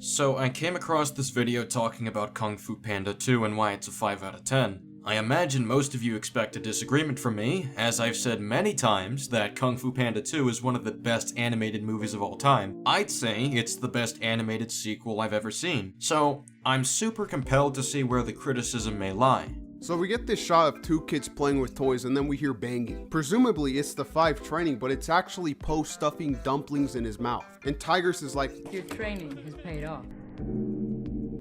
So I came across this video talking about Kung Fu Panda 2 and why it's a 5 out of 10. I imagine most of you expect a disagreement from me, as I've said many times that Kung Fu Panda 2 is one of the best animated movies of all time. I'd say it's the best animated sequel I've ever seen, so I'm super compelled to see where the criticism may lie. So we get this shot of two kids playing with toys and then we hear banging. Presumably it's the five training, but it's actually Poe stuffing dumplings in his mouth. And Tigress is like, your training has paid off.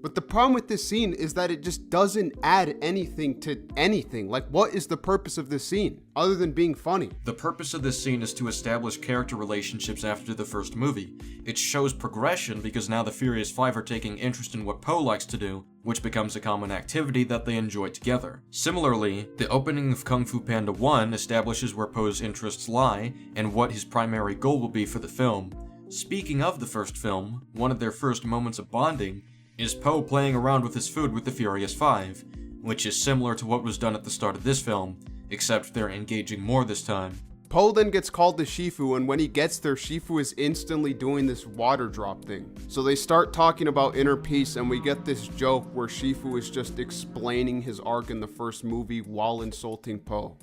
But the problem with this scene is that it just doesn't add anything to anything. Like, what is the purpose of this scene, other than being funny? The purpose of this scene is to establish character relationships after the first movie. It shows progression because now the Furious Five are taking interest in what Poe likes to do, which becomes a common activity that they enjoy together. Similarly, the opening of Kung Fu Panda 1 establishes where Poe's interests lie and what his primary goal will be for the film. Speaking of the first film, one of their first moments of bonding is Poe playing around with his food with the Furious Five, which is similar to what was done at the start of this film, except they're engaging more this time. Poe then gets called to Shifu, and when he gets there, Shifu is instantly doing this water drop thing. So they start talking about inner peace, and we get this joke where Shifu is just explaining his arc in the first movie while insulting Poe.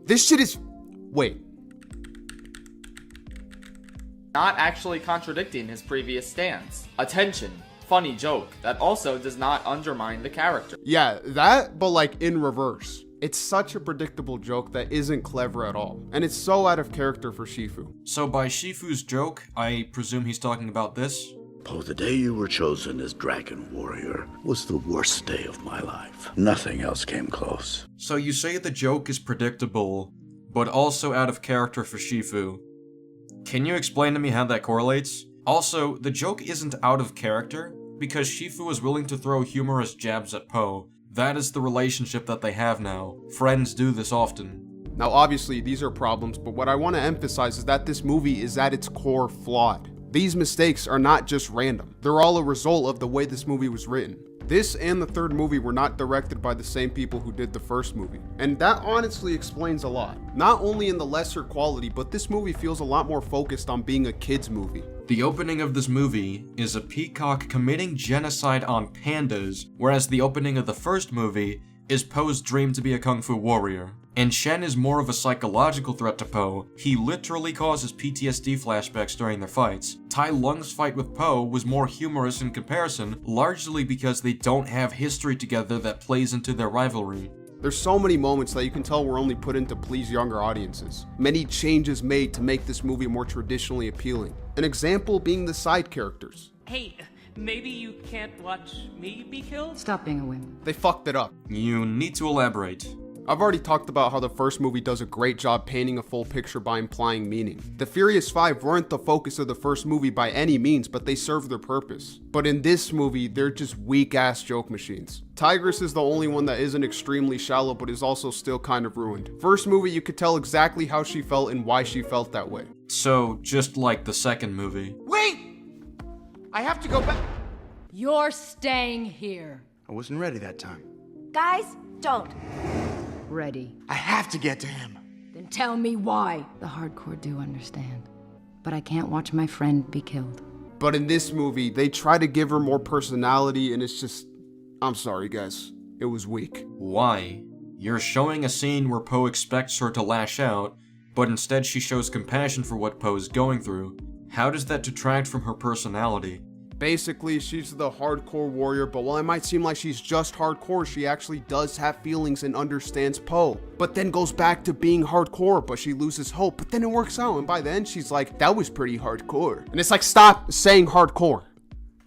This shit is... Wait. Not actually contradicting his previous stance. Attention, funny joke that also does not undermine the character. Yeah, that, but like in reverse. It's such a predictable joke that isn't clever at all, and it's so out of character for Shifu. So by Shifu's joke, I presume he's talking about this? Poe, the day you were chosen as Dragon Warrior was the worst day of my life. Nothing else came close. So you say the joke is predictable, but also out of character for Shifu. Can you explain to me how that correlates? Also, the joke isn't out of character, because Shifu is willing to throw humorous jabs at Poe. That is the relationship that they have now. Friends do this often. Now obviously these are problems, but what I want to emphasize is that this movie is at its core flawed. These mistakes are not just random. They're all a result of the way this movie was written. This and the third movie were not directed by the same people who did the first movie. And that honestly explains a lot. Not only in the lesser quality, but this movie feels a lot more focused on being a kid's movie. The opening of this movie is a peacock committing genocide on pandas, whereas the opening of the first movie is Poe's dream to be a kung fu warrior. And Shen is more of a psychological threat to Poe. He literally causes PTSD flashbacks during their fights. Tai Lung's fight with Poe was more humorous in comparison, largely because they don't have history together that plays into their rivalry. There's so many moments that you can tell were only put in to please younger audiences. Many changes made to make this movie more traditionally appealing. An example being the side characters. Hey, maybe you can't watch me be killed? Stop being a wimp. They fucked it up. You need to elaborate. I've already talked about how the first movie does a great job painting a full picture by implying meaning. The Furious Five weren't the focus of the first movie by any means, but they serve their purpose. But in this movie, they're just weak-ass joke machines. Tigress is the only one that isn't extremely shallow, but is also still kind of ruined. First movie, you could tell exactly how she felt and why she felt that way. So, just like the second movie. Wait! I have to go back. You're staying here. I wasn't ready that time. Guys, don't. Ready. I have to get to him. Then tell me why. The hardcore do understand. But I can't watch my friend be killed. But in this movie, they try to give her more personality, and it's just... I'm sorry, guys. It was weak. Why? You're showing a scene where Poe expects her to lash out, but instead she shows compassion for what Poe is going through. How does that detract from her personality? Basically, she's the hardcore warrior, but while it might seem like she's just hardcore, she actually does have feelings and understands Poe. But then goes back to being hardcore, but she loses hope, but then it works out, and by the end she's like, that was pretty hardcore. And it's like, stop saying hardcore.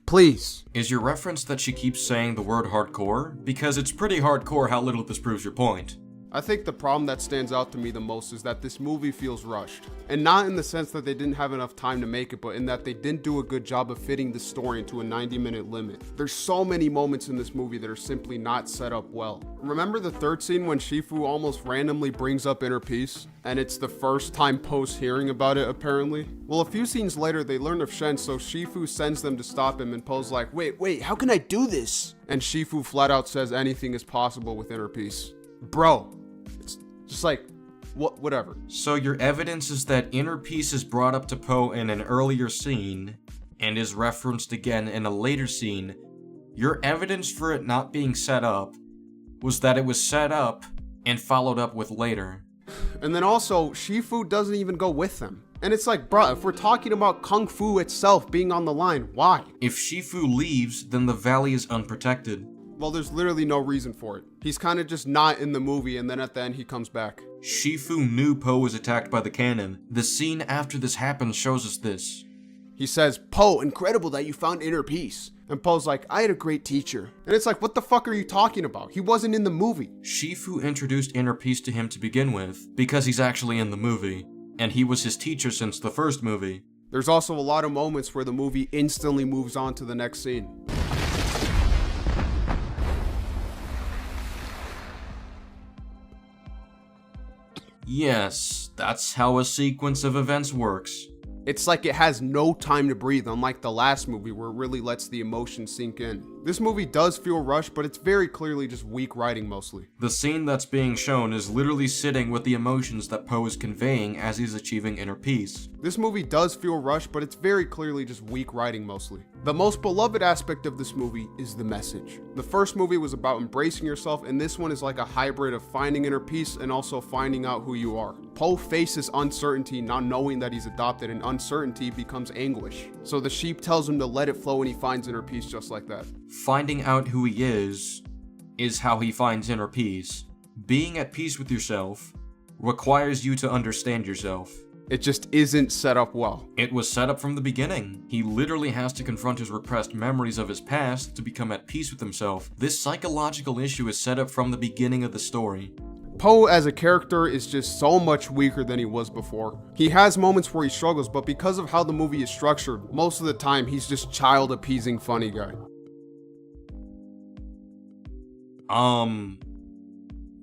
Please. Is your reference that she keeps saying the word hardcore? Because it's pretty hardcore how little this proves your point. I think the problem that stands out to me the most is that this movie feels rushed. And not in the sense that they didn't have enough time to make it, but in that they didn't do a good job of fitting the story into a 90-minute limit. There's so many moments in this movie that are simply not set up well. Remember the third scene when Shifu almost randomly brings up inner peace? And it's the first time Poe's hearing about it, apparently? Well, a few scenes later, they learn of Shen, so Shifu sends them to stop him, and Poe's like, wait, how can I do this? And Shifu flat out says anything is possible with inner peace. Bro, it's just like, whatever. So your evidence is that inner peace is brought up to Poe in an earlier scene, and is referenced again in a later scene, your evidence for it not being set up was that it was set up and followed up with later. And then also, Shifu doesn't even go with them. And it's like, bruh, if we're talking about Kung Fu itself being on the line, why? If Shifu leaves, then the valley is unprotected. Well, there's literally no reason for it. He's kind of just not in the movie, and then at the end he comes back. Shifu knew Po was attacked by the cannon. The scene after this happens shows us this. He says, Po, incredible that you found inner peace. And Po's like, I had a great teacher. And it's like, what the fuck are you talking about? He wasn't in the movie. Shifu introduced inner peace to him to begin with, because he's actually in the movie, and he was his teacher since the first movie. There's also a lot of moments where the movie instantly moves on to the next scene. Yes, that's how a sequence of events works. It's like it has no time to breathe, unlike the last movie where it really lets the emotion sink in. This movie does feel rushed, but it's very clearly just weak writing mostly. The scene that's being shown is literally sitting with the emotions that Po is conveying as he's achieving inner peace. This movie does feel rushed, but it's very clearly just weak writing mostly. The most beloved aspect of this movie is the message. The first movie was about embracing yourself, and this one is like a hybrid of finding inner peace and also finding out who you are. Po faces uncertainty, not knowing that he's adopted, and uncertainty becomes anguish. So the sheep tells him to let it flow, and he finds inner peace just like that. Finding out who he is how he finds inner peace. Being at peace with yourself requires you to understand yourself. It just isn't set up well. It was set up from the beginning. He literally has to confront his repressed memories of his past to become at peace with himself. This psychological issue is set up from the beginning of the story. Po as a character is just so much weaker than he was before. He has moments where he struggles, but because of how the movie is structured, most of the time he's just child appeasing funny guy.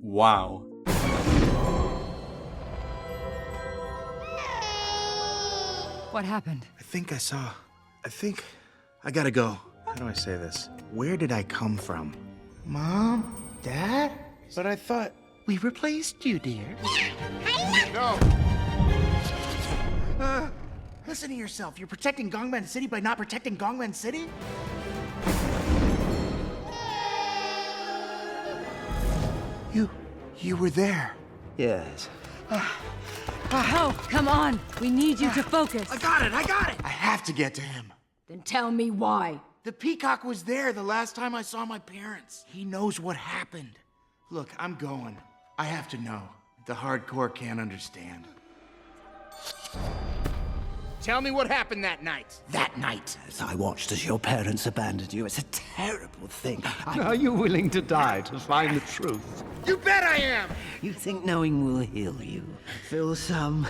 Wow. What happened? I think I gotta go. How do I say this? Where did I come from? Mom? Dad? But I thought we replaced you, dear. No. Listen to yourself. You're protecting Gongman City by not protecting Gongman City? You were there. Yes. Oh, come on. We need you to focus. I got it. I have to get to him. Then tell me why. The peacock was there the last time I saw my parents. He knows what happened. Look, I'm going. I have to know. The hardcore can't understand. Tell me what happened that night. That night. As I watched as your parents abandoned you, it's a terrible thing. Are you willing to die to find the truth? You bet I am! You think knowing will heal you? Fill some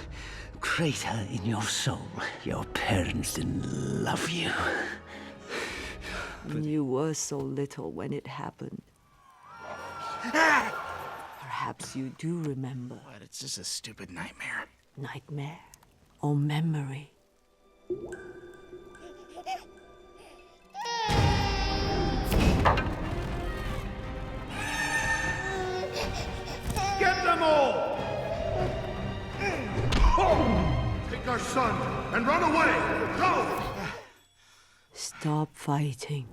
crater in your soul. Your parents didn't love you. You were so little when it happened. Perhaps you do remember. What? It's just a stupid nightmare. Nightmare or memory? Get them all! Take our son and run away! Go! Stop fighting.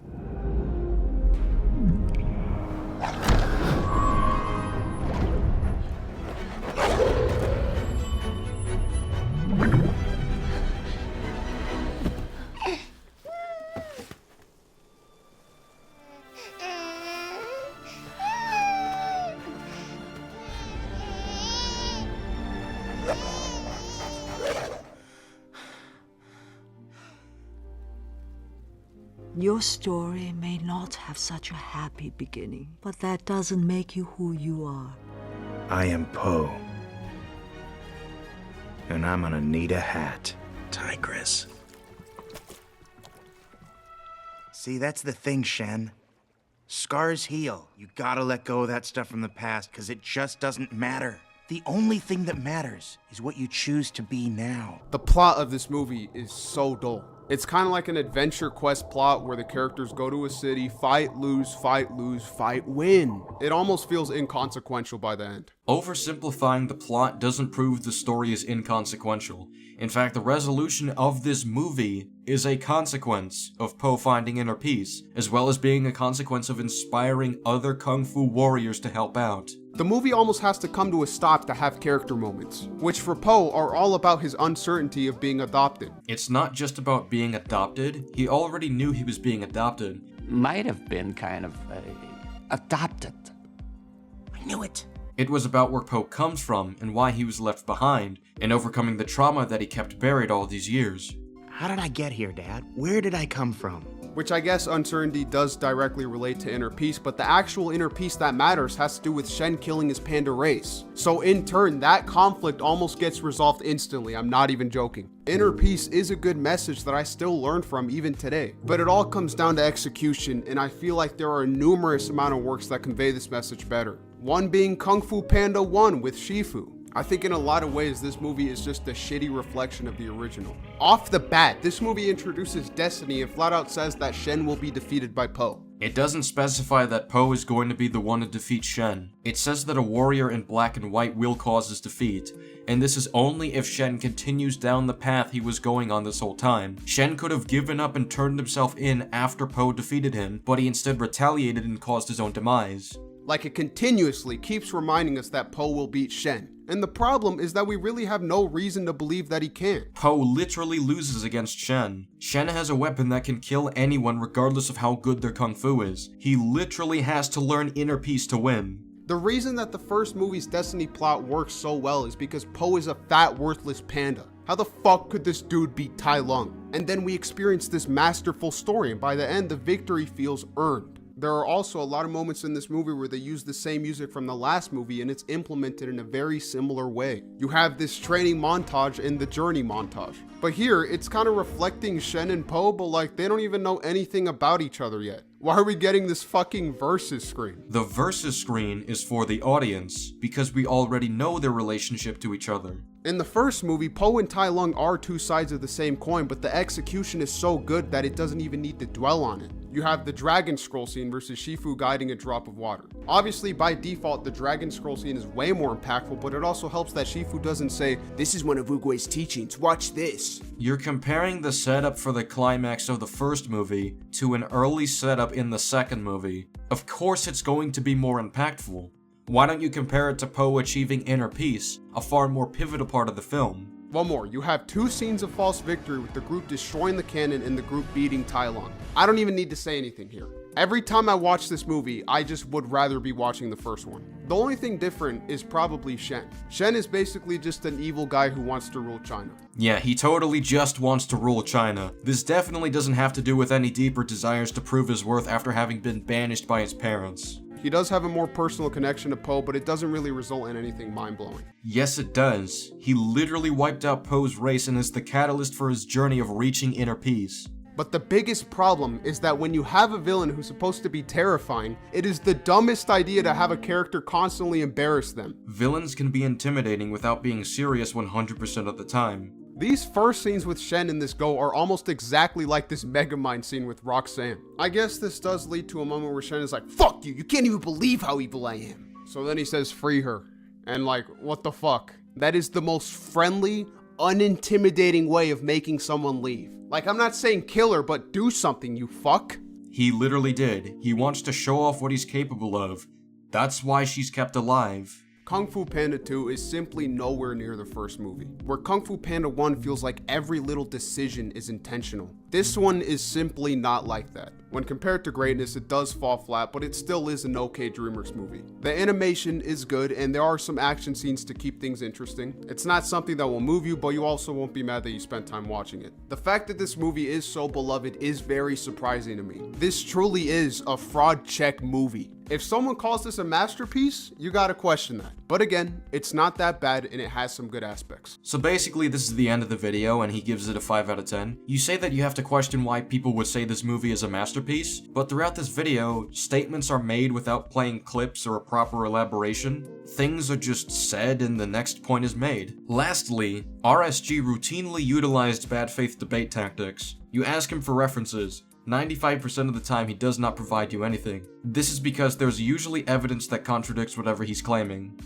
Your story may not have such a happy beginning, but that doesn't make you who you are. I am Po. And I'm gonna need a hat. Tigress. See, that's the thing, Shen. Scars heal. You gotta let go of that stuff from the past, because it just doesn't matter. The only thing that matters is what you choose to be now. The plot of this movie is so dull. It's kind of like an adventure quest plot where the characters go to a city, fight, lose, fight, win. It almost feels inconsequential by the end. Oversimplifying the plot doesn't prove the story is inconsequential. In fact, the resolution of this movie is a consequence of Po finding inner peace, as well as being a consequence of inspiring other kung fu warriors to help out. The movie almost has to come to a stop to have character moments, which for Po are all about his uncertainty of being adopted. It's not just about being adopted, he already knew he was being adopted. Might have been kind of adopted. I knew it. It was about where Po comes from and why he was left behind, and overcoming the trauma that he kept buried all these years. How did I get here, Dad? Where did I come from? Which I guess uncertainty does directly relate to inner peace, but the actual inner peace that matters has to do with Shen killing his panda race. So in turn, that conflict almost gets resolved instantly, I'm not even joking. Inner peace is a good message that I still learn from even today, but it all comes down to execution, and I feel like there are a numerous amount of works that convey this message better. One being Kung Fu Panda 1 with Shifu. I think in a lot of ways this movie is just a shitty reflection of the original. Off the bat, this movie introduces destiny and flat out says that Shen will be defeated by Po. It doesn't specify that Po is going to be the one to defeat Shen. It says that a warrior in black and white will cause his defeat, and this is only if Shen continues down the path he was going on this whole time. Shen could have given up and turned himself in after Po defeated him, but he instead retaliated and caused his own demise. Like, it continuously keeps reminding us that Po will beat Shen. And the problem is that we really have no reason to believe that he can't. Po literally loses against Shen. Shen has a weapon that can kill anyone regardless of how good their kung fu is. He literally has to learn inner peace to win. The reason that the first movie's destiny plot works so well is because Po is a fat, worthless panda. How the fuck could this dude beat Tai Lung? And then we experience this masterful story, and by the end, the victory feels earned. There are also a lot of moments in this movie where they use the same music from the last movie and it's implemented in a very similar way. You have this training montage and the journey montage. But here, it's kind of reflecting Shen and Po, but like they don't even know anything about each other yet. Why are we getting this fucking versus screen? The versus screen is for the audience, because we already know their relationship to each other. In the first movie, Po and Tai Lung are two sides of the same coin, but the execution is so good that it doesn't even need to dwell on it. You have the dragon scroll scene versus Shifu guiding a drop of water. Obviously, by default, the dragon scroll scene is way more impactful, but it also helps that Shifu doesn't say, "This is one of Oogway's teachings, watch this." You're comparing the setup for the climax of the first movie to an early setup in the second movie. Of course it's going to be more impactful. Why don't you compare it to Po achieving inner peace, a far more pivotal part of the film? One more, you have two scenes of false victory with the group destroying the cannon and the group beating Tai Lung. I don't even need to say anything here. Every time I watch this movie, I just would rather be watching the first one. The only thing different is probably Shen. Shen is basically just an evil guy who wants to rule China. Yeah, he totally just wants to rule China. This definitely doesn't have to do with any deeper desires to prove his worth after having been banished by his parents. He does have a more personal connection to Po, but it doesn't really result in anything mind-blowing. Yes, it does. He literally wiped out Po's race and is the catalyst for his journey of reaching inner peace. But the biggest problem is that when you have a villain who's supposed to be terrifying, it is the dumbest idea to have a character constantly embarrass them. Villains can be intimidating without being serious 100% of the time. These first scenes with Shen in this Go are almost exactly like this Megamind scene with Roxanne. I guess this does lead to a moment where Shen is like, "Fuck you, you can't even believe how evil I am." So then he says, "Free her." And like, what the fuck? That is the most friendly, unintimidating way of making someone leave. Like, I'm not saying kill her, but do something, you fuck. He literally did. He wants to show off what he's capable of. That's why she's kept alive. Kung Fu Panda 2 is simply nowhere near the first movie, where Kung Fu Panda 1 feels like every little decision is intentional. This one is simply not like that. When compared to greatness, it does fall flat, but it still is an okay DreamWorks movie. The animation is good, and there are some action scenes to keep things interesting. It's not something that will move you, but you also won't be mad that you spent time watching it. The fact that this movie is so beloved is very surprising to me. This truly is a fraud check movie. If someone calls this a masterpiece, you gotta question that. But again, it's not that bad and it has some good aspects. So basically this is the end of the video and he gives it a 5 out of 10. You say that you have to question why people would say this movie is a masterpiece, but throughout this video, statements are made without playing clips or a proper elaboration. Things are just said and the next point is made. Lastly, RSG routinely utilized bad faith debate tactics. You ask him for references. 95% of the time he does not provide you anything. This is because there's usually evidence that contradicts whatever he's claiming.